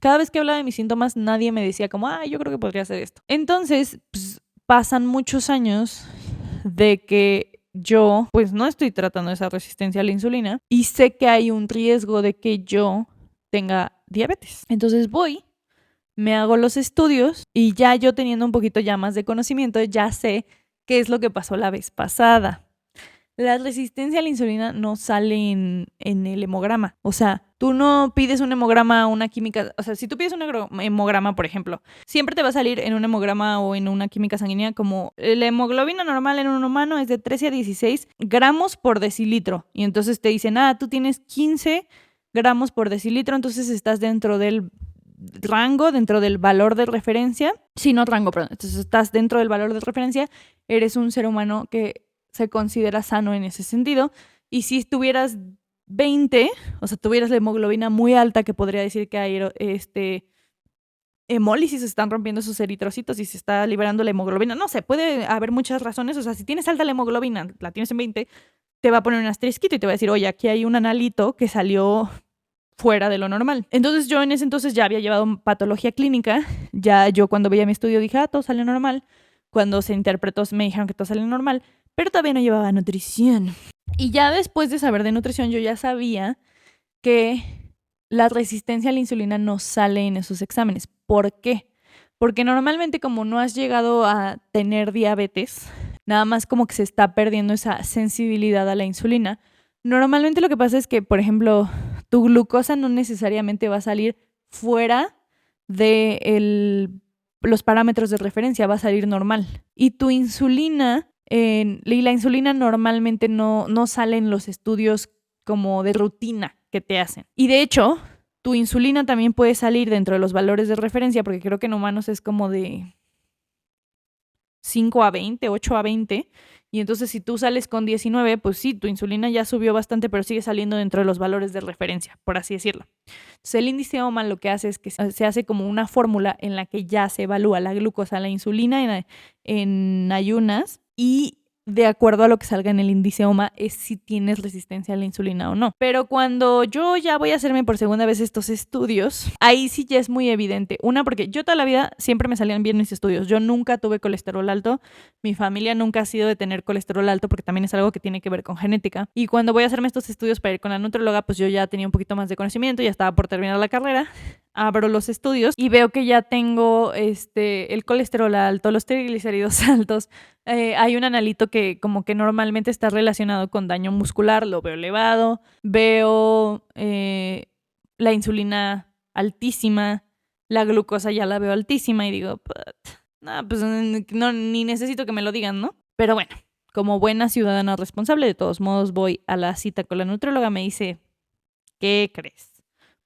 [SPEAKER 1] cada vez que hablaba de mis síntomas, nadie me decía como, yo creo que podría ser esto. Entonces, pues, pasan muchos años de que yo pues no estoy tratando esa resistencia a la insulina y sé que hay un riesgo de que yo tenga diabetes. Entonces voy, me hago los estudios y ya yo teniendo un poquito ya más de conocimiento, ya sé qué es lo que pasó la vez pasada. La resistencia a la insulina no sale en el hemograma. O sea, tú no pides un hemograma a una química. O sea, si tú pides un hemograma, por ejemplo, siempre te va a salir en un hemograma o en una química sanguínea como la hemoglobina normal en un humano es de 13 a 16 gramos por decilitro. Y entonces te dicen, tú tienes 15 gramos por decilitro, entonces estás dentro del rango, dentro del valor de referencia. Sí, no rango, perdón. Entonces estás dentro del valor de referencia. Eres un ser humano que se considera sano en ese sentido. Y si tuvieras 20, o sea, tuvieras la hemoglobina muy alta, que podría decir que hay hemólisis, se están rompiendo esos eritrocitos y se está liberando la hemoglobina. No sé, puede haber muchas razones. O sea, si tienes alta la hemoglobina, la tienes en 20, te va a poner un asterisquito y te va a decir, oye, aquí hay un analito que salió fuera de lo normal. Entonces yo en ese entonces ya había llevado patología clínica. Ya yo cuando veía mi estudio dije, todo salió normal. Cuando se interpretó me dijeron que todo salió normal, pero todavía no llevaba nutrición. Y ya después de saber de nutrición, yo ya sabía que la resistencia a la insulina no sale en esos exámenes. ¿Por qué? Porque normalmente como no has llegado a tener diabetes, nada más como que se está perdiendo esa sensibilidad a la insulina. Normalmente lo que pasa es que, por ejemplo, tu glucosa no necesariamente va a salir fuera de los parámetros de referencia, va a salir normal. Y tu insulina, y la insulina normalmente no sale en los estudios como de rutina que te hacen. Y de hecho, tu insulina también puede salir dentro de los valores de referencia, porque creo que en humanos es como de 5 a 20, 8 a 20. Y entonces si tú sales con 19, pues sí, tu insulina ya subió bastante, pero sigue saliendo dentro de los valores de referencia, por así decirlo. Entonces el índice OMA lo que hace es que se hace como una fórmula en la que ya se evalúa la glucosa, la insulina en ayunas y de acuerdo a lo que salga en el índice OMA es si tienes resistencia a la insulina o no. Pero cuando yo ya voy a hacerme por segunda vez estos estudios, ahí sí ya es muy evidente. Una, porque yo toda la vida siempre me salían bien mis estudios. Yo nunca tuve colesterol alto. Mi familia nunca ha sido de tener colesterol alto porque también es algo que tiene que ver con genética. Y cuando voy a hacerme estos estudios para ir con la nutrióloga, pues yo ya tenía un poquito más de conocimiento, ya estaba por terminar la carrera. Abro los estudios y veo que ya tengo el colesterol alto, los triglicéridos altos. Hay un analito que como que normalmente está relacionado con daño muscular, lo veo elevado. Veo la insulina altísima, la glucosa ya la veo altísima y digo, pues no, ni necesito que me lo digan, ¿no? Pero bueno, como buena ciudadana responsable, de todos modos voy a la cita con la nutrióloga, me dice, ¿qué crees?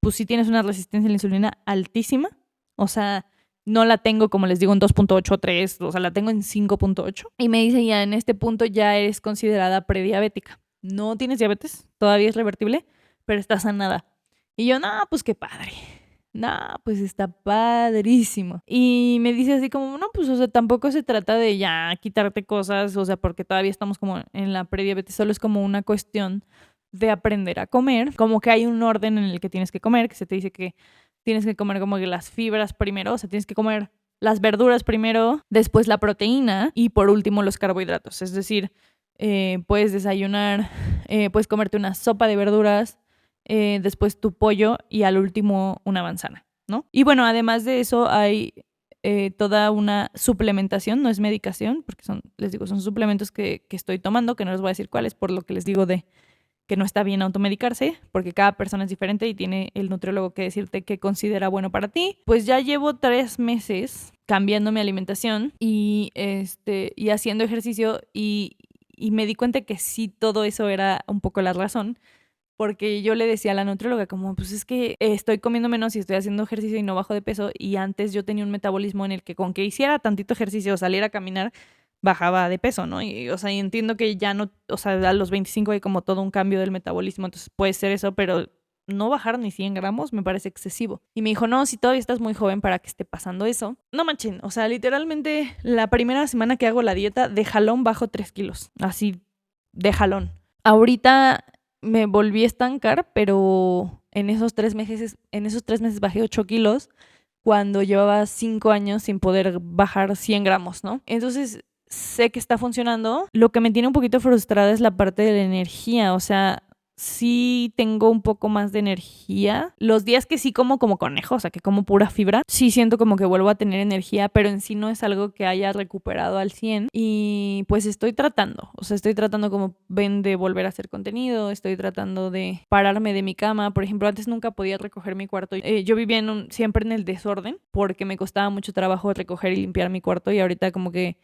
[SPEAKER 1] Pues sí tienes una resistencia a la insulina altísima, o sea, no la tengo, como les digo, en 2.8 o 3, o sea, la tengo en 5.8. Y me dice, ya en este punto ya eres considerada prediabética. No tienes diabetes, todavía es revertible, pero estás sanada. Y yo, pues qué padre. Pues está padrísimo. Y me dice así como, pues, o sea, tampoco se trata de ya quitarte cosas, o sea, porque todavía estamos como en la prediabetes, solo es como una cuestión de aprender a comer, como que hay un orden en el que tienes que comer, que se te dice que tienes que comer como que las fibras primero, o sea, tienes que comer las verduras primero, después la proteína y por último los carbohidratos. Es decir, puedes desayunar, puedes comerte una sopa de verduras, después tu pollo y al último una manzana, ¿no? Y bueno, además de eso hay toda una suplementación, no es medicación, porque les digo, son suplementos que estoy tomando, que no les voy a decir cuáles, por lo que les digo de que no está bien automedicarse, porque cada persona es diferente y tiene el nutriólogo que decirte qué considera bueno para ti. Pues ya llevo 3 meses cambiando mi alimentación y haciendo ejercicio y me di cuenta que sí, todo eso era un poco la razón, porque yo le decía a la nutrióloga como, pues es que estoy comiendo menos y estoy haciendo ejercicio y no bajo de peso, y antes yo tenía un metabolismo en el que con que hiciera tantito ejercicio o saliera a caminar, bajaba de peso, ¿no? Y, o sea, y entiendo que ya no, o sea, a los 25 hay como todo un cambio del metabolismo, entonces puede ser eso, pero no bajar ni 100 gramos me parece excesivo. Y me dijo, no, si todavía estás muy joven para que esté pasando eso. No manchen, o sea, literalmente la primera semana que hago la dieta, de jalón bajo 3 kilos, así, de jalón. Ahorita me volví a estancar, pero en esos 3 meses bajé 8 kilos cuando llevaba 5 años sin poder bajar 100 gramos, ¿no? Entonces sé que está funcionando. Lo que me tiene un poquito frustrada es la parte de la energía, o sea, sí tengo un poco más de energía. Los días que sí como conejo, o sea, que como pura fibra, sí siento como que vuelvo a tener energía, pero en sí no es algo que haya recuperado al 100. Y pues estoy tratando, o sea, estoy tratando como ven de volver a hacer contenido, estoy tratando de pararme de mi cama. Por ejemplo, antes nunca podía recoger mi cuarto. Yo vivía siempre en el desorden porque me costaba mucho trabajo recoger y limpiar mi cuarto y ahorita como que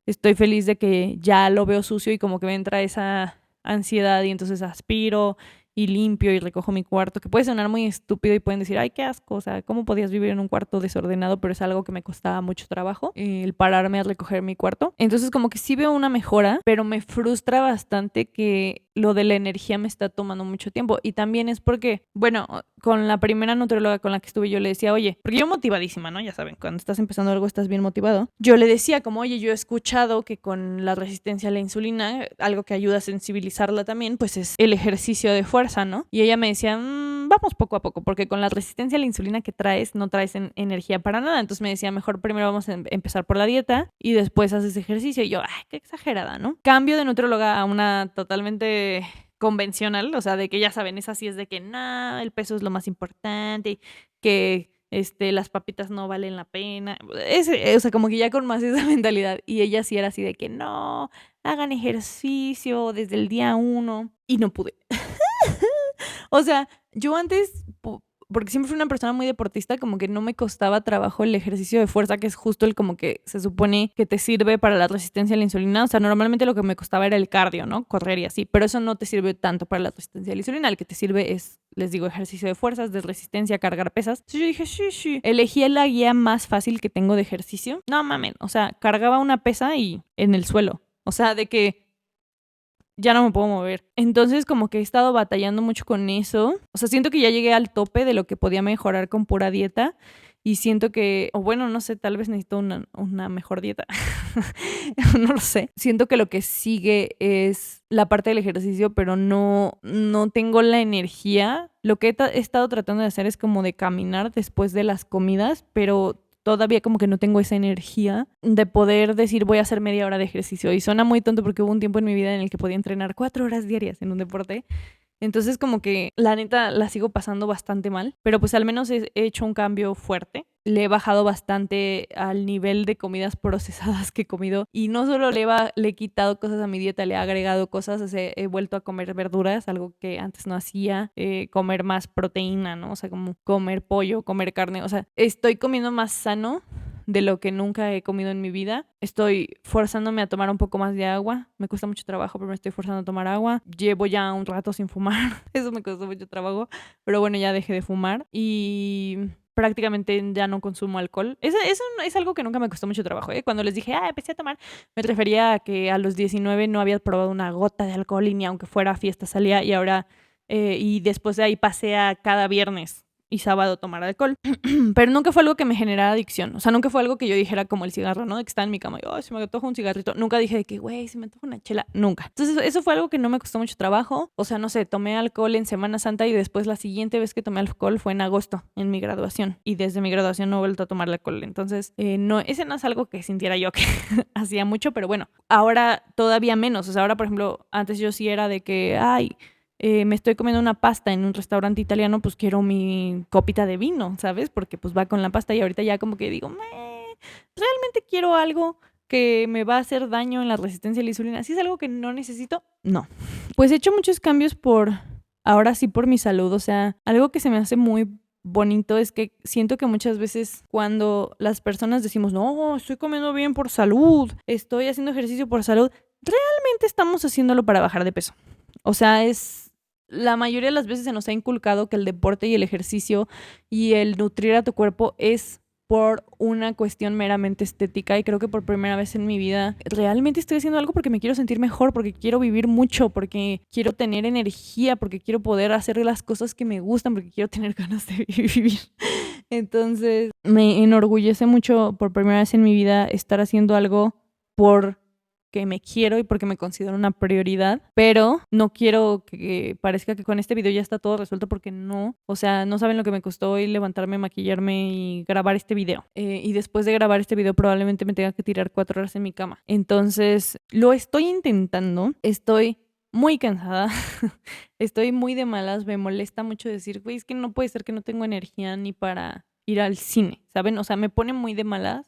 [SPEAKER 1] estoy feliz de que ya lo veo sucio y como que me entra esa ansiedad y entonces aspiro y limpio y recojo mi cuarto, que puede sonar muy estúpido y pueden decir, ay, qué asco, o sea, ¿cómo podías vivir en un cuarto desordenado? Pero es algo que me costaba mucho trabajo, el pararme a recoger mi cuarto. Entonces como que sí veo una mejora, pero me frustra bastante que lo de la energía me está tomando mucho tiempo. Y también es porque, bueno, con la primera nutrióloga con la que estuve yo le decía, oye, porque yo motivadísima, ¿no? Ya saben, cuando estás empezando algo estás bien motivado. Yo le decía como, oye, yo he escuchado que con la resistencia a la insulina, algo que ayuda a sensibilizarla también, pues es el ejercicio de fuerza, ¿no? Y ella me decía, vamos poco a poco, porque con la resistencia a la insulina que traes, no traes energía para nada. Entonces me decía, mejor primero vamos a empezar por la dieta y después haces ejercicio. Y yo, ay, qué exagerada, ¿no? Cambio de nutrióloga a una totalmente convencional, o sea, de que ya saben, es así, es de que no, el peso es lo más importante, que las papitas no valen la pena. O sea, como que ya con más esa mentalidad. Y ella sí era así de que no, hagan ejercicio desde el día 1. Y no pude. O sea, yo antes, porque siempre fui una persona muy deportista, como que no me costaba trabajo el ejercicio de fuerza, que es justo el como que se supone que te sirve para la resistencia a la insulina. O sea, normalmente lo que me costaba era el cardio, ¿no? Correr y así, pero eso no te sirve tanto para la resistencia a la insulina. El que te sirve es, les digo, ejercicio de fuerzas, de resistencia, cargar pesas. Entonces yo dije, sí. Elegí la guía más fácil que tengo de ejercicio. No mamen, o sea, cargaba una pesa y en el suelo. O sea, de que ya no me puedo mover. Entonces como que he estado batallando mucho con eso. O sea, siento que ya llegué al tope de lo que podía mejorar con pura dieta. Y siento que, o bueno, no sé, tal vez necesito una mejor dieta. No lo sé. Siento que lo que sigue es la parte del ejercicio, pero no tengo la energía. Lo que he estado tratando de hacer es como de caminar después de las comidas, pero todavía como que no tengo esa energía de poder decir voy a hacer media hora de ejercicio. Y suena muy tonto porque hubo un tiempo en mi vida en el que podía entrenar 4 horas diarias en un deporte. Entonces como que la neta la sigo pasando bastante mal, pero pues al menos he hecho un cambio fuerte. Le he bajado bastante al nivel de comidas procesadas que he comido y no solo le he quitado cosas a mi dieta, le he agregado cosas, o sea, he vuelto a comer verduras, algo que antes no hacía, comer más proteína, ¿no? O sea, como comer pollo, comer carne, o sea, estoy comiendo más sano de lo que nunca he comido en mi vida. Estoy forzándome a tomar un poco más de agua. Me cuesta mucho trabajo, pero me estoy forzando a tomar agua. Llevo ya un rato sin fumar. Eso me costó mucho trabajo. Pero bueno, ya dejé de fumar. Y prácticamente ya no consumo alcohol. Eso es algo que nunca me costó mucho trabajo, ¿eh? Cuando les dije, empecé a tomar, me refería a que a los 19 no había probado una gota de alcohol y ni aunque fuera a fiesta salía. Y ahora, y después de ahí pasé a cada viernes y sábado tomar alcohol. Pero nunca fue algo que me generara adicción. O sea, nunca fue algo que yo dijera como el cigarro, ¿no? De que estaba en mi cama y, se me antoja un cigarrito. Nunca dije de que, güey, se me antoja una chela. Nunca. Entonces, eso fue algo que no me costó mucho trabajo. O sea, no sé, tomé alcohol en Semana Santa y después la siguiente vez que tomé alcohol fue en agosto, en mi graduación. Y desde mi graduación no he vuelto a tomar alcohol. Entonces, ese no es algo que sintiera yo que hacía mucho, pero bueno, ahora todavía menos. O sea, ahora, por ejemplo, antes yo sí era de que, me estoy comiendo una pasta en un restaurante italiano, pues quiero mi copita de vino, ¿sabes? Porque pues va con la pasta y ahorita ya como que digo, realmente quiero algo que me va a hacer daño en la resistencia a la insulina. Si es algo que no necesito, no. Pues he hecho muchos cambios ahora sí por mi salud. O sea, algo que se me hace muy bonito es que siento que muchas veces cuando las personas decimos, no, estoy comiendo bien por salud, estoy haciendo ejercicio por salud, realmente estamos haciéndolo para bajar de peso. O sea, la mayoría de las veces se nos ha inculcado que el deporte y el ejercicio y el nutrir a tu cuerpo es por una cuestión meramente estética, y creo que por primera vez en mi vida realmente estoy haciendo algo porque me quiero sentir mejor, porque quiero vivir mucho, porque quiero tener energía, porque quiero poder hacer las cosas que me gustan, porque quiero tener ganas de vivir. Entonces me enorgullece mucho por primera vez en mi vida estar haciendo algo por que me quiero y porque me considero una prioridad, pero no quiero que parezca que con este video ya está todo resuelto, porque no, o sea, no saben lo que me costó hoy levantarme, maquillarme y grabar este video. Y después de grabar este video probablemente me tenga que tirar 4 horas en mi cama. Entonces, lo estoy intentando, estoy muy cansada, estoy muy de malas, me molesta mucho decir, güey, es que no puede ser que no tengo energía ni para ir al cine, ¿saben? O sea, me pone muy de malas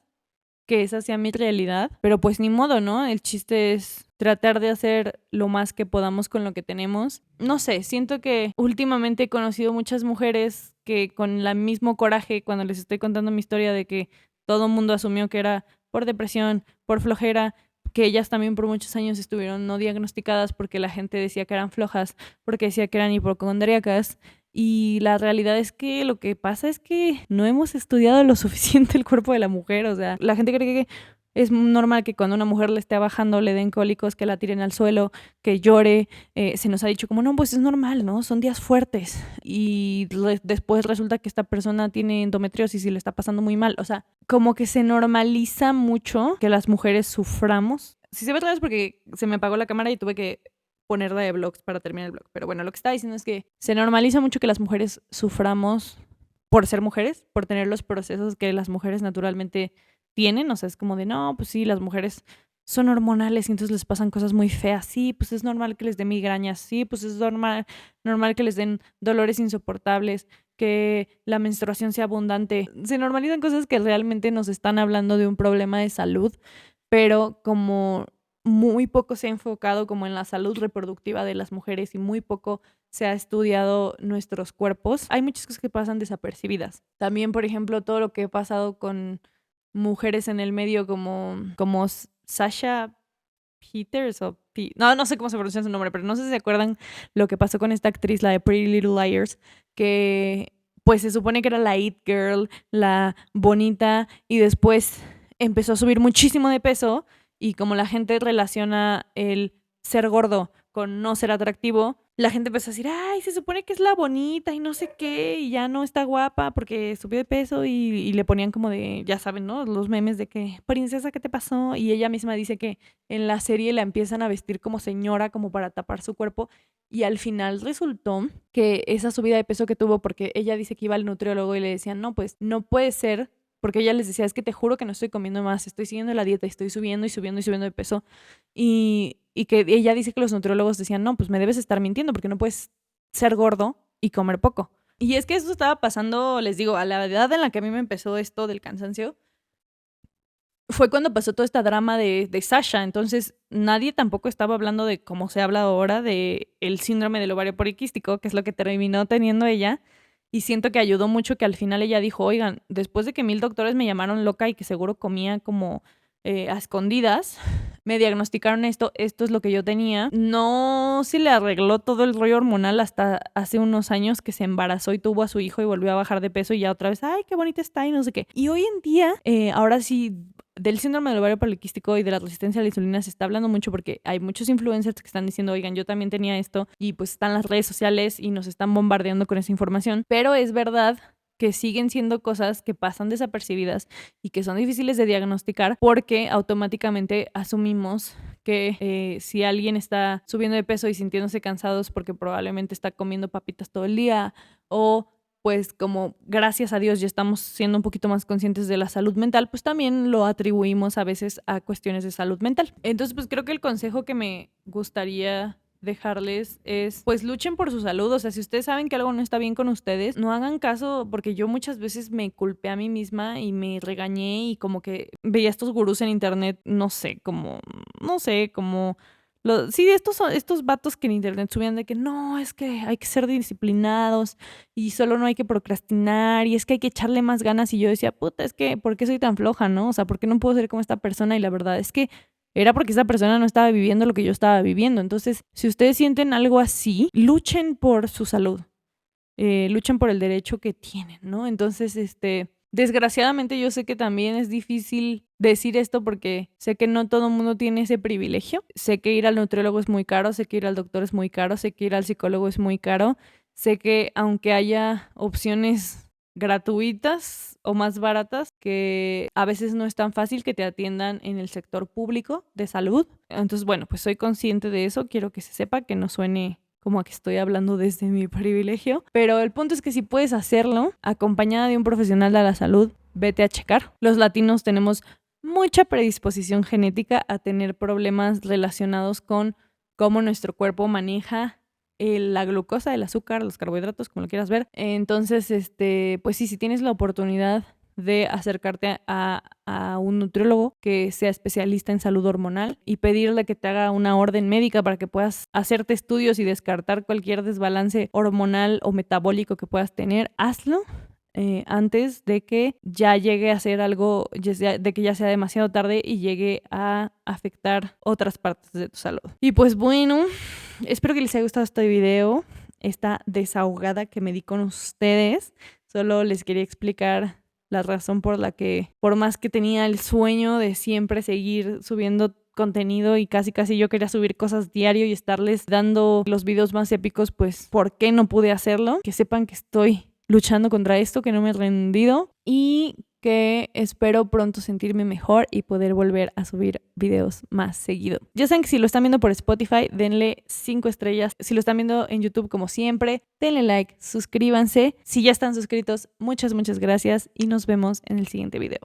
[SPEAKER 1] que esa sea mi realidad, pero pues ni modo, ¿no? El chiste es tratar de hacer lo más que podamos con lo que tenemos. No sé, siento que últimamente he conocido muchas mujeres que con el mismo coraje, cuando les estoy contando mi historia de que todo el mundo asumió que era por depresión, por flojera, que ellas también por muchos años estuvieron no diagnosticadas porque la gente decía que eran flojas, porque decía que eran hipocondríacas. Y la realidad es que lo que pasa es que no hemos estudiado lo suficiente el cuerpo de la mujer. O sea, la gente cree que es normal que cuando una mujer le esté bajando le den cólicos, que la tiren al suelo, que llore. Se nos ha dicho como, no, pues es normal, ¿no? Son días fuertes. Y después resulta que esta persona tiene endometriosis y le está pasando muy mal. O sea, como que se normaliza mucho que las mujeres suframos. Si se ve otra vez porque se me apagó la cámara y tuve que ponerla de vlogs para terminar el vlog. Pero bueno, lo que estaba diciendo es que se normaliza mucho que las mujeres suframos por ser mujeres, por tener los procesos que las mujeres naturalmente tienen. O sea, es como de, no, pues sí, las mujeres son hormonales y entonces les pasan cosas muy feas. Sí, pues es normal que les dé migrañas. Sí, pues es normal que les den dolores insoportables, que la menstruación sea abundante. Se normalizan cosas que realmente nos están hablando de un problema de salud, pero como muy poco se ha enfocado como en la salud reproductiva de las mujeres y muy poco se ha estudiado nuestros cuerpos, hay muchas cosas que pasan desapercibidas. También, por ejemplo, todo lo que ha pasado con mujeres en el medio como Sasha Peters no sé cómo se pronuncia su nombre, pero no sé si se acuerdan lo que pasó con esta actriz, la de Pretty Little Liars, que pues se supone que era la it girl, la bonita, y después empezó a subir muchísimo de peso. Y como la gente relaciona el ser gordo con no ser atractivo, la gente empezó a decir, ay, se supone que es la bonita y no sé qué, y ya no está guapa porque subió de peso, y le ponían como de, ya saben, ¿no? Los memes de que, princesa, ¿qué te pasó? Y ella misma dice que en la serie la empiezan a vestir como señora, como para tapar su cuerpo, y al final resultó que esa subida de peso que tuvo, porque ella dice que iba al nutriólogo y le decían, no, pues no puede ser, porque ella les decía, es que te juro que no estoy comiendo más, estoy siguiendo la dieta, estoy subiendo y subiendo y subiendo de peso. Y que ella dice que los nutriólogos decían, no, pues me debes estar mintiendo porque no puedes ser gordo y comer poco. Y es que eso estaba pasando, les digo, a la edad en la que a mí me empezó esto del cansancio, fue cuando pasó todo este drama de Sasha. Entonces nadie tampoco estaba hablando de cómo se habla ahora de el síndrome del ovario poliquístico, que es lo que terminó teniendo ella. Y siento que ayudó mucho que al final ella dijo, oigan, después de que 1000 doctores me llamaron loca y que seguro comía como a escondidas, me diagnosticaron esto es lo que yo tenía. No se le arregló todo el rollo hormonal hasta hace unos años que se embarazó y tuvo a su hijo y volvió a bajar de peso y ya otra vez, ay, qué bonita está y no sé qué. Y hoy en día, ahora sí, del síndrome del ovario poliquístico y de la resistencia a la insulina se está hablando mucho porque hay muchos influencers que están diciendo, oigan, yo también tenía esto, y pues están las redes sociales y nos están bombardeando con esa información. Pero es verdad que siguen siendo cosas que pasan desapercibidas y que son difíciles de diagnosticar porque automáticamente asumimos que si alguien está subiendo de peso y sintiéndose cansados porque probablemente está comiendo papitas todo el día, o pues como gracias a Dios ya estamos siendo un poquito más conscientes de la salud mental, pues también lo atribuimos a veces a cuestiones de salud mental. Entonces, pues creo que el consejo que me gustaría dejarles es, pues luchen por su salud. O sea, si ustedes saben que algo no está bien con ustedes, no hagan caso, porque yo muchas veces me culpé a mí misma y me regañé y como que veía estos gurús en internet, no sé, como sí, estos vatos que en internet subían de que no, es que hay que ser disciplinados y solo no hay que procrastinar y es que hay que echarle más ganas. Y yo decía, puta, es que ¿por qué soy tan floja, no? O sea, ¿por qué no puedo ser como esta persona? Y la verdad es que era porque esa persona no estaba viviendo lo que yo estaba viviendo. Entonces, si ustedes sienten algo así, luchen por su salud. Luchen por el derecho que tienen, ¿no? Entonces, Desgraciadamente yo sé que también es difícil decir esto porque sé que no todo el mundo tiene ese privilegio. Sé que ir al nutriólogo es muy caro, sé que ir al doctor es muy caro, sé que ir al psicólogo es muy caro. Sé que aunque haya opciones gratuitas o más baratas, que a veces no es tan fácil que te atiendan en el sector público de salud. Entonces, bueno, pues soy consciente de eso. Quiero que se sepa, que no suene como a que estoy hablando desde mi privilegio. Pero el punto es que si puedes hacerlo acompañada de un profesional de la salud, vete a checar. Los latinos tenemos mucha predisposición genética a tener problemas relacionados con cómo nuestro cuerpo maneja la glucosa, el azúcar, los carbohidratos, como lo quieras ver. Entonces, pues sí, si tienes la oportunidad de acercarte a un nutriólogo que sea especialista en salud hormonal y pedirle que te haga una orden médica para que puedas hacerte estudios y descartar cualquier desbalance hormonal o metabólico que puedas tener, hazlo. Antes de que ya llegue a ser algo, de que ya sea demasiado tarde y llegue a afectar otras partes de tu salud. Y pues bueno, espero que les haya gustado este video, esta desahogada que me di con ustedes. Solo les quería explicar la razón por la que, por más que tenía el sueño de siempre seguir subiendo contenido y casi yo quería subir cosas diario y estarles dando los videos más épicos, pues ¿por qué no pude hacerlo? Que sepan que estoy luchando contra esto, que no me he rendido y que espero pronto sentirme mejor y poder volver a subir videos más seguido. Ya saben que si lo están viendo por Spotify, denle 5 estrellas. Si lo están viendo en YouTube, como siempre, denle like, suscríbanse. Si ya están suscritos, muchas gracias y nos vemos en el siguiente video.